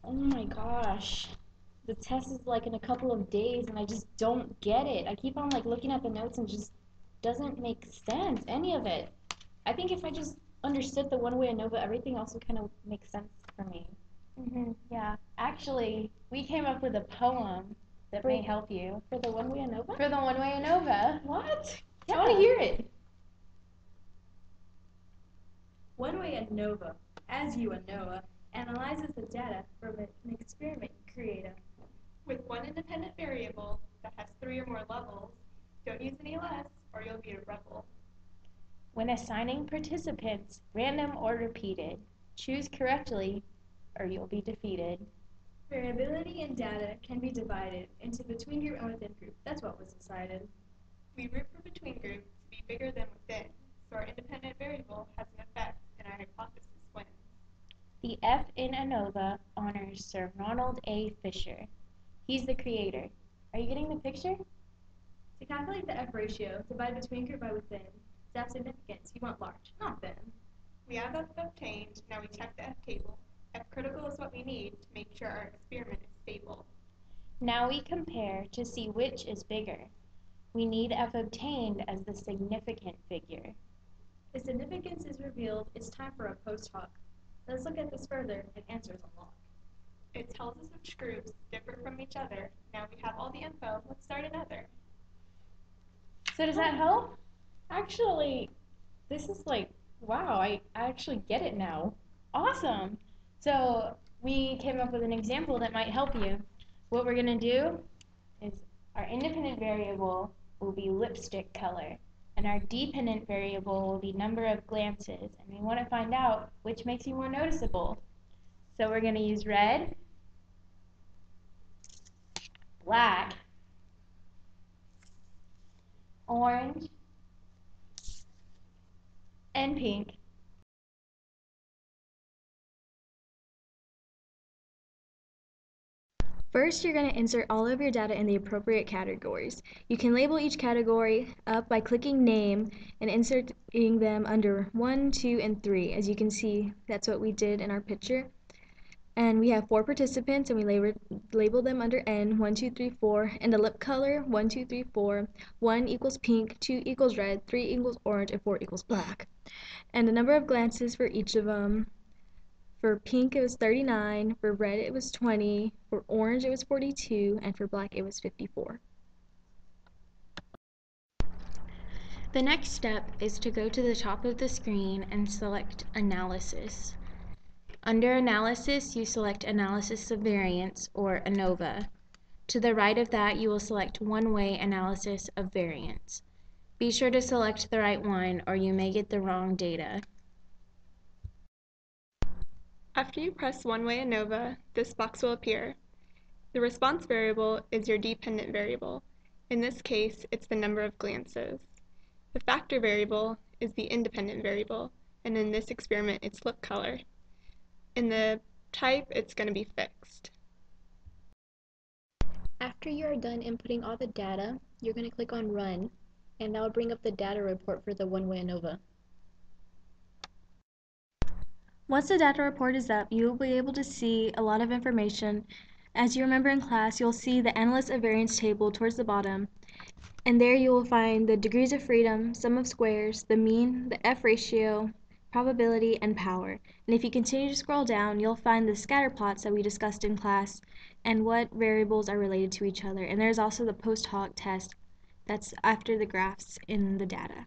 Oh my gosh. The test is like in a couple of days and I just don't get it. I keep on like looking at the notes and just doesn't make sense, any of it. I think if I just understood the one-way ANOVA, everything else would kind of make sense for me. Yeah. Actually, we came up with a poem that may help you. For the one-way ANOVA? For the one-way ANOVA. What? Yeah. I want to hear it. One-way ANOVA, as you know, analyzes the data from an experiment created. With one independent variable that has 3 or more levels, don't use any less or you'll be a rebel. When assigning participants, random or repeated, choose correctly or you'll be defeated. Variability in data can be divided into between group and within group. That's what was decided. We root for between group to be bigger than within, so our independent variable has an effect and our hypothesis wins. The F in ANOVA honors Sir Ronald A. Fisher. He's the creator. Are you getting the picture? To calculate the F ratio, divide between group by within. To have significance, you want large, not thin. We have F obtained, now we check the F table. F critical is what we need to make sure our experiment is stable. Now we compare to see which is bigger. We need F obtained as the significant figure. If significance is revealed, it's time for a post hoc. Let's look at this further and answers unlocked. It tells us which groups differ from each other. Now we have all the info, let's start another. So does that help? Actually, this is like, wow, I actually get it now. Awesome. So we came up with an example that might help you. What we're going to do is our independent variable will be lipstick color, and our dependent variable will be number of glances, and we want to find out which makes you more noticeable. So we're going to use red, black, orange, and pink. First, you're going to insert all of your data in the appropriate categories. You can label each category up by clicking Name and inserting them under 1, 2, and 3. As you can see, that's what we did in our picture. And we have 4 participants, and we label them under N, 1, 2, 3, 4, and a lip color, 1, 2, 3, 4. 1 equals pink, 2 equals red, 3 equals orange, and 4 equals black. And the number of glances for each of them. For pink, it was 39, for red, it was 20, for orange, it was 42, and for black, it was 54. The next step is to go to the top of the screen and select Analysis. Under Analysis, you select Analysis of Variance, or ANOVA. To the right of that, you will select One-Way Analysis of Variance. Be sure to select the right one, or you may get the wrong data. After you press One-Way ANOVA, this box will appear. The response variable is your dependent variable. In this case, it's the number of glances. The factor variable is the independent variable, and in this experiment, it's lip color. In the type, it's going to be fixed. After you are done inputting all the data, you're going to click on Run, and that will bring up the data report for the one-way ANOVA. Once the data report is up, you will be able to see a lot of information. As you remember in class, you'll see the Analysis of Variance table towards the bottom, and there you will find the degrees of freedom, sum of squares, the mean, the F ratio, probability, and power. And if you continue to scroll down, you'll find the scatter plots that we discussed in class and what variables are related to each other. And there's also the post hoc test that's after the graphs in the data.